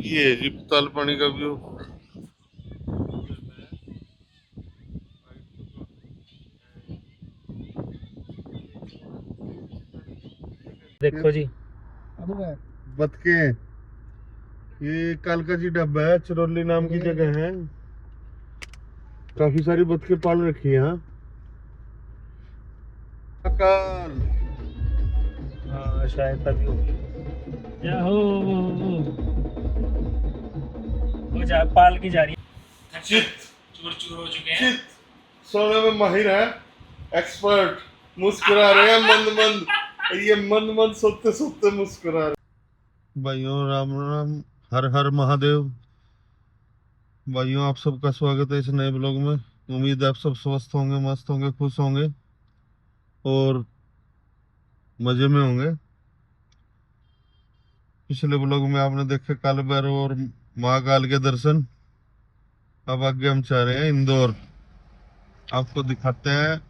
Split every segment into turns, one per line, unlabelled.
ये है जी ताल पानी का व्यू।
देखो जी,
बतके, ये कालका जी डब्बा है, चरौली नाम की जगह है। काफी सारी बतके पाल रखी है यहाँ। काल
हाँ शायद तभी होगी। या हो वो जा पाल की जा रही है।
चित
चूर चूर हो चुके हैं।
चित सोने में माहिर है, एक्सपर्ट। मुस्कुरा रहे हैं मंद मंद, ये मंद मंद सोते सोते मुस्कुरा रहे। भाइयों राम राम, हर हर महादेव। भाइयों आप सबका स्वागत है इस नए ब्लॉग में। उम्मीद है आप सब स्वस्थ होंगे, मस्त होंगे, खुश होंगे और मजे में होंगे। पिछले ब्लॉग में आपने देखे काल भैरव और महाकाल के दर्शन। अब आगे हम चाह रहे हैं इंदौर। आपको दिखाते हैं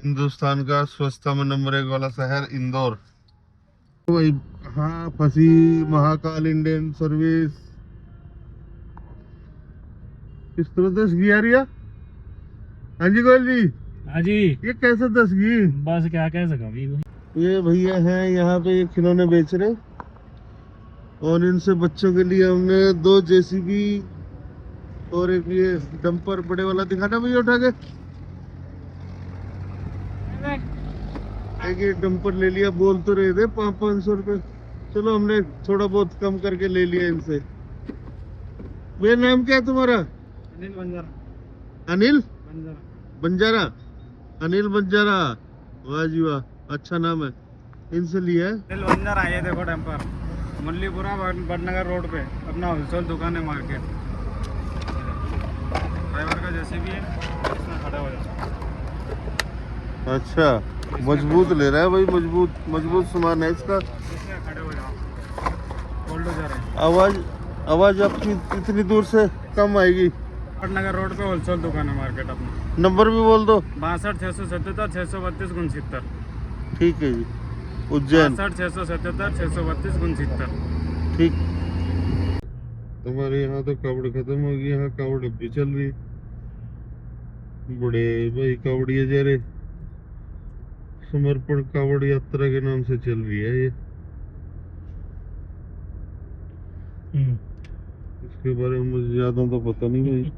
हिंदुस्तान का स्वच्छता में नंबर 1 वाला शहर इंदौर। तो भाई हाँ, फंसी महाकाल इंडियन सर्विस किस तरह दस गई यार ये? हाँ जी गोयल जी,
हाँ जी,
ये कैसे दस गई?
बस क्या कह सका अभी।
ये भैया हैं यहाँ पे, ये खिलौने बेच रहे और इनसे बच्चों के लिए हमने 2 जेसीबी और एक ये डंपर बड़े वाला दिखाना भैया उठा के। एक ये डंपर ले लिया, बोल तो रहे थे 500 रुपए। चलो हमने थोड़ा बहुत कम करके ले लिया इनसे। भैया नाम क्या है तुम्हारा?
अनिल बंजारा।
अनिल
बंजारा।
बंजारा, अनिल बंजारा, वाह जी वाह, अच्छा नाम है। इनसे लिया है।
अनिल बंजारा, ये देखो टेम्पर मल्लीपुरा बड़नगर रोड पे अपना होलसेल दुकान है, मार्केट। ड्राइवर का जैसे भी है इसमें खड़ा हो जाता।
अच्छा, मजबूत ले रहा है भाई, मजबूत मजबूत सामान है इसका।
इसमें खड़े हो जाओ, होल्ड हो जा रहे हैं।
आवाज आवाज आपकी इतनी दूर से कम आएगी।
बड़नगर रोड पे होलसेल दुकान है, मार्केट अपना।
नंबर भी बोल दो।
62 677 632 69।
ठीक है जी, उज्जैन।
62 677 632 69।
ठीक। हमारे यहाँ तो कावड़ खत्म हो गई, यहाँ कावड़ भी चल रही। बड़े भाई कावड़िया जा रहे, समर्पण कावड़ यात्रा के नाम से चल रही है ये। इसके बारे में मुझे ज्यादा तो पता नहीं भाई।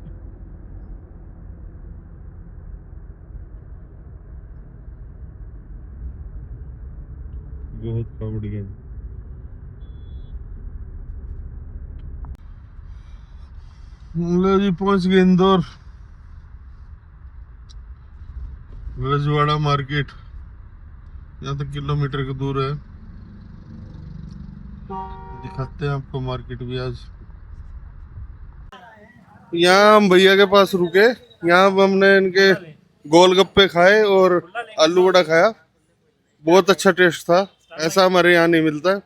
बहुत कावड़िया। लो जी पहुंच गए इंदौर, रजवाड़ा मार्केट। यहाँ तक किलोमीटर की दूर है। दिखाते हैं आपको मार्केट भी आज। यहाँ हम भैया के पास रुके, यहाँ हमने इनके गोलगप्पे खाए और आलू वड़ा खाया। बहुत अच्छा टेस्ट था, ऐसा हमारे यहाँ नहीं मिलता है।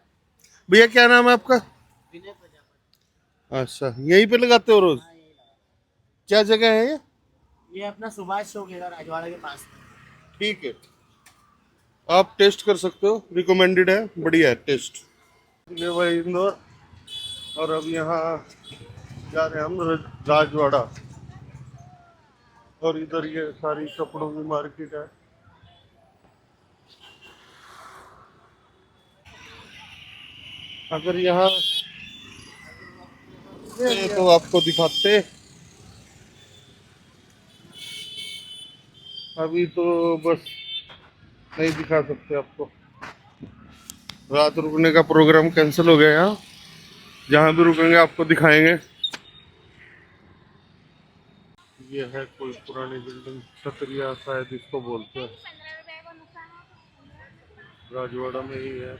भैया क्या नाम है आपका? अच्छा, यहीं पे लगाते हो रोज? क्या जगह है
ये अपना सुभाष चौक है राजवाड़ा के पास।
ठीक है, आप टेस्ट कर सकते हो, रिकमेंडेड है, बढ़िया है टेस्ट। ये भाई इंदौर, और अब यहाँ जा रहे हैं हम राजवाड़ा। और इधर ये सारी कपड़ों की मार्केट है। अगर यहाँ तो आपको दिखाते, अभी तो बस नहीं दिखा सकते आपको। रात रुकने का प्रोग्राम कैंसिल हो गया। यहाँ जहाँ भी रुकेंगे आपको दिखाएंगे। ये है कोई पुरानी बिल्डिंग, छतरिया शायद इसको बोलते हैं। राजवाड़ा में ही है,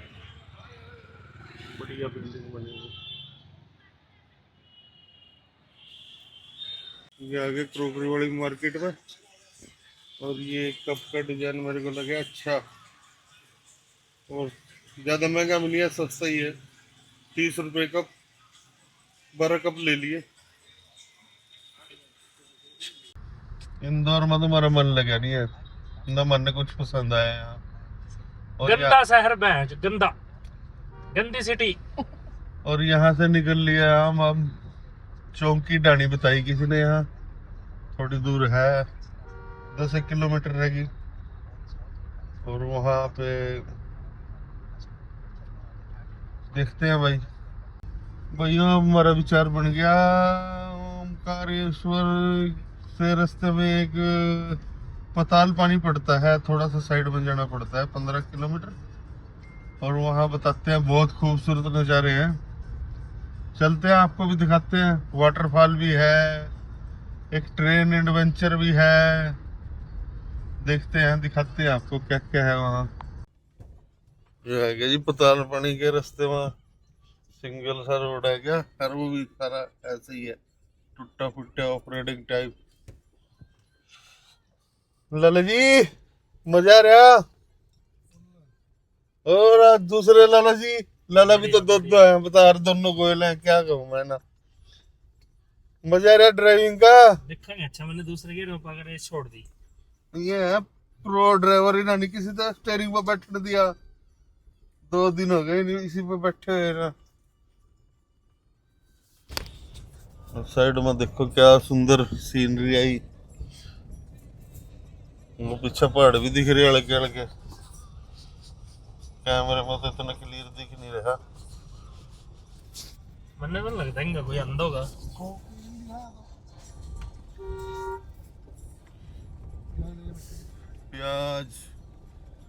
बढ़िया बिल्डिंग बनी हुई। ये आगे क्रोकरी वाली मार्केट में। और ये कप का डिजाइन मेरे को लगा अच्छा, और ज़्यादा महंगा भी नहीं है, सस्ता ही है। 30 रुपए कप, 12 कप ले लिए। इंदौर में तुम्हारा मन लगा नहीं है ना? मन ने कुछ पसंद आया यहाँ? और
गंदा शहर में गंदा, गंदी सिटी।
और यहाँ से निकल लिया हम चौकी डाणी बताई किसी ने, यहाँ थोड़ी दूर है, 10 किलोमीटर रहेगी। और वहां पे देखते हैं भाई। भैया हमारा विचार बन गया, ओमकारेश्वर से रास्ते में एक पताल पानी पड़ता है, थोड़ा सा साइड में जाना पड़ता है, 15 किलोमीटर। और वहां बताते हैं बहुत खूबसूरत नज़ारे हैं। चलते हैं, आपको भी दिखाते हैं। वाटरफॉल भी है, एक ट्रेन एडवेंचर भी है, देखते हैं, दिखाते हैं आपको क्या क्या है वहाँ। ये है क्या जी पताल पानी के रास्ते में सिंगल सा रोड है क्या, और वो भी सारा ऐसे ही है, टूटा फूटा ऑफ रोडिंग टाइप। लाला जी मजा आ रहा। और आज दूसरे लाला जी, लाला भी तो दो दो हैं, बता रहे दोनों गोयल हैं, क्या कहूँ मैं ना। मजा आ रहा ड्राइविंग का।
दिखेंगे अच्छा, मैंने दूसरे गियर में पकड़ के छोड़ दी।
ये है प्रो ड्राइवर, ही ना नहीं किसी तरह स्टेयरिंग पर बैठने दिया, 2 दिन हो गए नहीं इसी पे बैठे हुए ना। साइड में देखो क्या सुंदर सीनरी आई, वो पीछे पहाड़ भी दिख रहे हल्के हल्के, कैमरे में तो इतना क्लियर दिख नहीं रहा।
मैंने तो लगता है कोई अंधा होगा।
प्याज,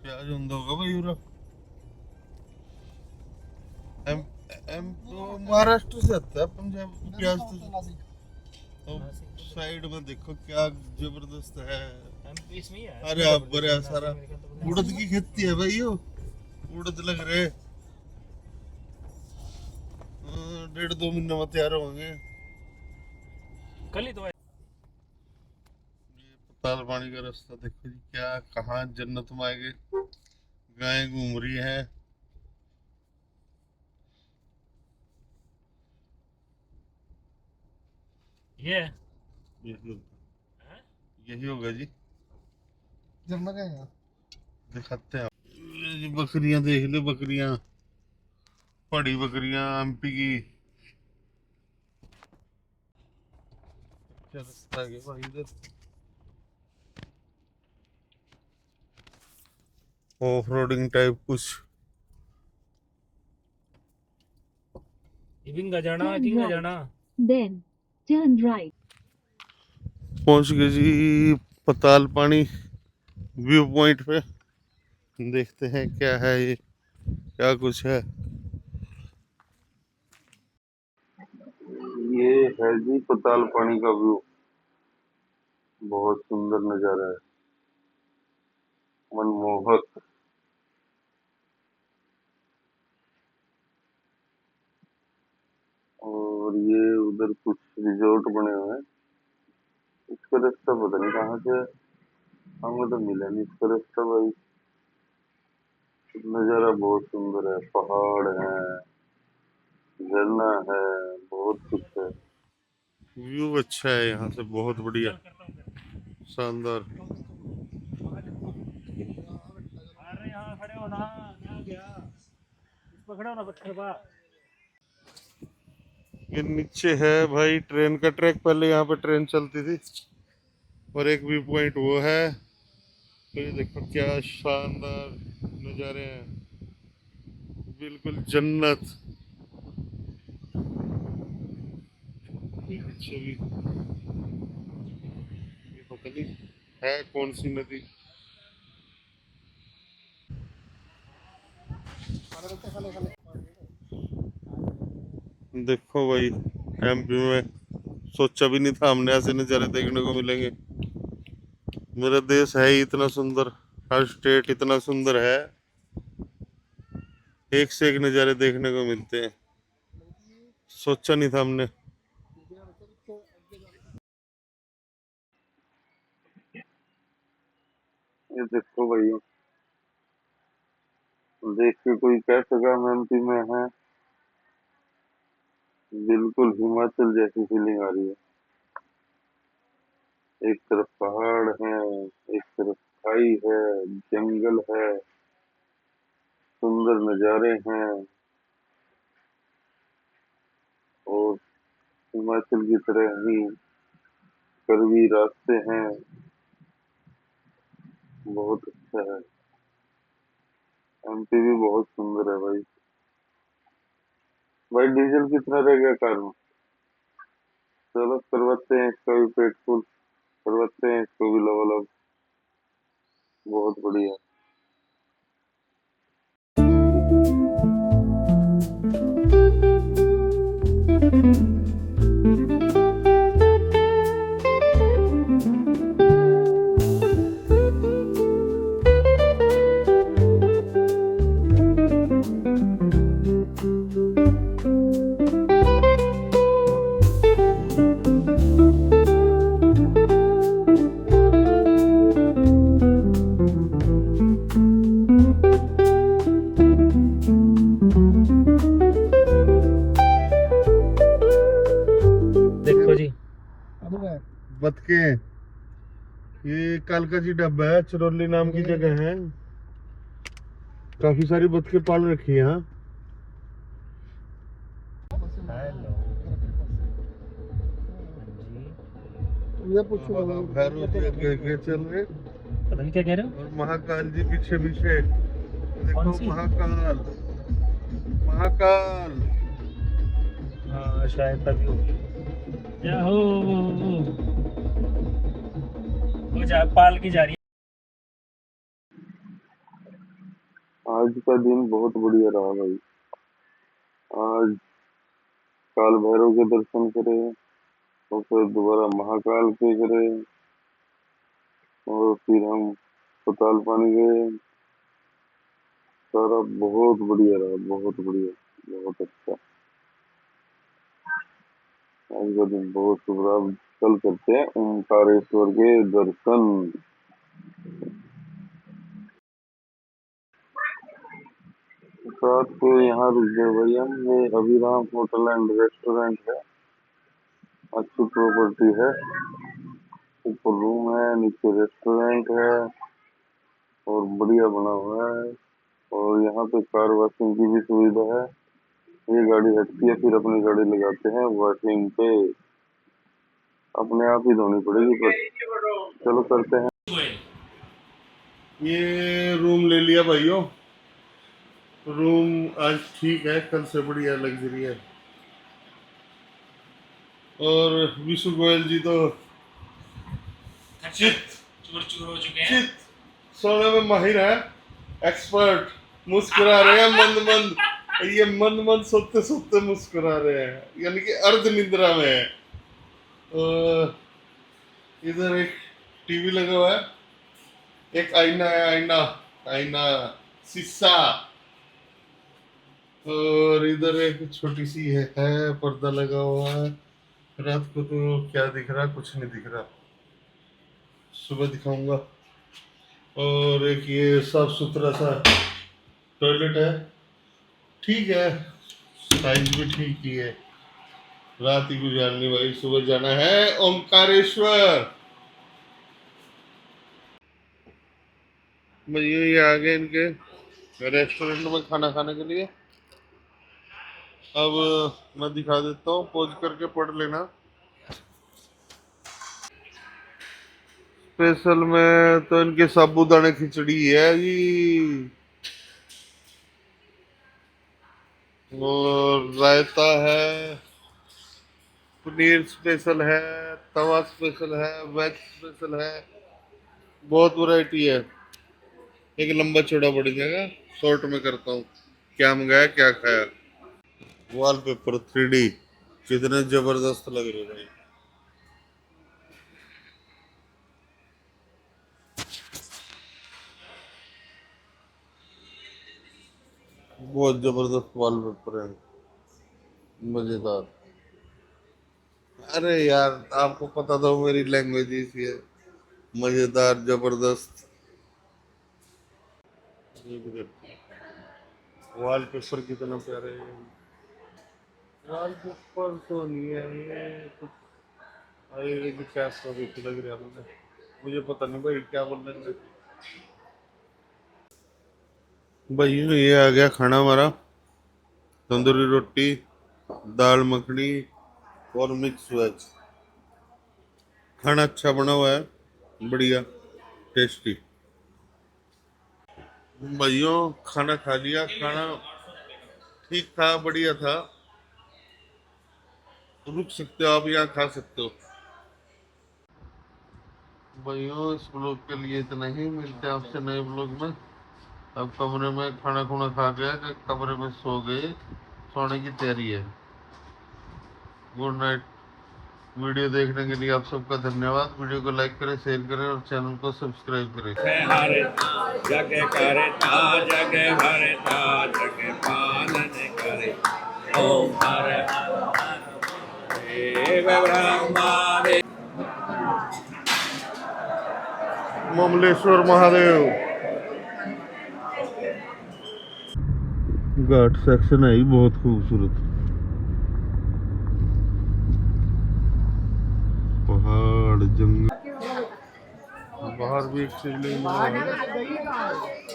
प्याज अंधा होगा भाई पूरा। एम एम महाराष्ट्र से आता है पंजाब प्याज तो। साइड में देखो क्या जबरदस्त है।
एमपी इसमें ही है।
अरे आप बड़ा सारा उड़द की खेती है भाई, यो उड़द लग रहे, 1.5-2 महीने में तैयार होंगे।
कल ही तो है।
ये पताल पानी का रास्ता देखो जी, क्या कहाँ जन्नत में आएंगे। गायें घूम रही हैं।
ये
यही होगा, यही होगा जी,
जन्नत है यहाँ।
दिखाते हैं। ये जी बकरियां देख लो, बकरियां, पहाड़ी बकरियां एमपी की। क्या रास्ता है भाई इधर, ऑफ रोडिंग टाइप कुछ।
इविंगा जाना
Turn
किंगा
right,
जाना।
then turn right.
पहुंच गए जी पताल पानी व्यू पॉइंट पे। देखते हैं क्या है ये, क्या कुछ है। ये है जी पताल पानी का व्यू, बहुत सुंदर नजारा है, मनमोहक। और ये उधर कुछ रिजॉर्ट बने हुए हैं, इसका रास्ता पता नहीं कहाँ से है, हमें तो मिला नहीं इसका रास्ता भाई। नजारा बहुत सुंदर है, पहाड़ है, झरना है, बहुत कुछ है। व्यू अच्छा है यहाँ से, बहुत बढ़िया, शानदार।
अरे यहाँ खड़े हो ना, यहाँ गया पकड़ो ना पत्थर पा।
ये नीचे है भाई ट्रेन का ट्रैक, पहले यहाँ पे ट्रेन चलती थी। और एक व्यू पॉइंट वो है। तो ये देखो क्या शानदार नज़ारे हैं, बिल्कुल जन्नत। पीछे भी ये पता नहीं है कौन सी नदी। देखो भाई एमपी में सोचा भी नहीं था हमने ऐसे नज़ारे देखने को मिलेंगे। मेरा देश है ही इतना सुंदर, हर स्टेट इतना सुंदर है, एक से एक नज़ारे देखने को मिलते हैं, सोचा नहीं था हमने। ये देखो भाई, देख के कोई कह सका हम एमपी में है, बिल्कुल हिमाचल जैसी फीलिंग आ रही है। एक तरफ पहाड़ है, एक तरफ खाई है, जंगल है, सुंदर नज़ारे हैं। और हिमाचल की तरह ही करवी रास्ते हैं। बहुत अच्छा है। एमपी भी बहुत सुंदर है भाई। भाई डीजल कितना रह गया कार में? चलो करवाते हैं इसका भी पेट फुल, करवाते हैं इसको भी लवल। बहुत बढ़िया।
देखो जी,
बतके, ये कालका जी डब्बा है, चरौली नाम की जगह है। काफी सारी बतके पाल रखी है यहाँ।
हेलो
भैरव जी आगे चल रहे
पता नहीं क्या कह रहे हो।
और महाकाल जी पीछे पीछे।
कौन
देखो
सी?
महाकाल, महाकाल।
हाँ शायद तभी होगी। या हो वो जा पाल की जा रही
आज का दिन बहुत बढ़िया रहा भाई। आज काल भैरव के दर्शन करे और फिर दोबारा महाकाल के करे और फिर हम पताल पानी गए। सारा बहुत बढ़िया रहा, बहुत बढ़िया, बहुत अच्छा। आज का दिन बहुत शुभ रहा। कल करते हैं ओंकारेश्वर के दर्शन। रात को यहाँ रुक गए भाई हम। ये अभिराम होटल एंड रेस्टोरेंट है। अच्छी प्रॉपर्टी है। ऊपर रूम है, नीचे रेस्टोरेंट है और बढ़िया बना हुआ है। और यहाँ पे कार वॉशिंग की भी सुविधा है। ये गाड़ी हटती है फिर अपनी गाड़ी लगाते हैं वॉशिंग पे। अपने आप ही धोनी पड़ेगी पर चलो करते हैं।
है।
ये रूम ले लिया भाइयों। रूम आज ठीक है, कल से बढ़िया लग्जरी है। और विशु गोयल जी तो चित
चूर चूर हो चुके हैं।
चित सोने में माहिर है, एक्सपर्ट। मुस्कुरा रहे हैं मंद मंद। ये मंद मंद सोते सोते मुस्कुरा रहे हैं, यानी कि अर्ध निद्रा में है। और इधर एक टीवी लगा हुआ है, एक आईना है, आईना आईना शीशा। और इधर एक छोटी सी है पर्दा लगा हुआ है। रात को तो क्या दिख रहा, कुछ नहीं दिख रहा, सुबह दिखाऊंगा। और एक ये साफ सुथरा सा टॉयलेट है, ठीक है, साइज भी ठीक ही है। रात ही गुजारनी भाई, सुबह जाना है ओमकारेश्वर। भैया ये आ गए इनके रेस्टोरेंट में खाना खाने के लिए। अब मैं दिखा देता हूँ, पॉज करके पढ़ लेना। स्पेशल में तो इनके साबूदाने खिचड़ी है जी, और रायता है, पनीर स्पेशल है, तवा स्पेशल है, वेज स्पेशल है। बहुत वैरायटी है। एक लंबा चौड़ा बढ़ जाएगा, शॉर्ट में करता हूँ। क्या मंगाया, क्या खाया। वॉलपेपर 3D कितने जबरदस्त लग रहे भाई। बहुत जबरदस्त वॉलपेपर है, मजेदार। अरे यार आपको पता था मेरी लैंग्वेज इसी है, मजेदार जबरदस्त। वॉलपेपर कितना प्यारे है। वॉलपेपर तो नहीं है ये कुछ। अरे ये क्या भी लग रहा है मुझे। मुझे पता नहीं भाई क्या बोल रहे हैं भाई। ये आ गया खाना हमारा, तंदूरी रोटी, दाल मखनी और मिक्स वेज। खाना अच्छा बना हुआ है, बढ़िया टेस्टी। भाइयों खाना खा लिया, खाना ठीक था, बढ़िया था। रुक सकते हो आप, यहाँ खा सकते हो। भाइयों इस ब्लॉग के लिए इतना ही, मिलते हैं आपसे नए ब्लॉग में। अब कमरे में खाना खुना खा गया, कमरे में सो गए, सोने की तैयारी है। Good night. वीडियो देखने के लिए आप सबका धन्यवाद। वीडियो को लाइक करें, शेयर करें और चैनल को सब्सक्राइब करें।
जग करता जग भरता जग पालन करे। ओम हर देव ब्रह्मा
ममलेश्वर महादेव। घाट सेक्शन है ही बहुत खूबसूरत, पहाड़ जंगल। बाहर भी एक शिवलिंग बना है।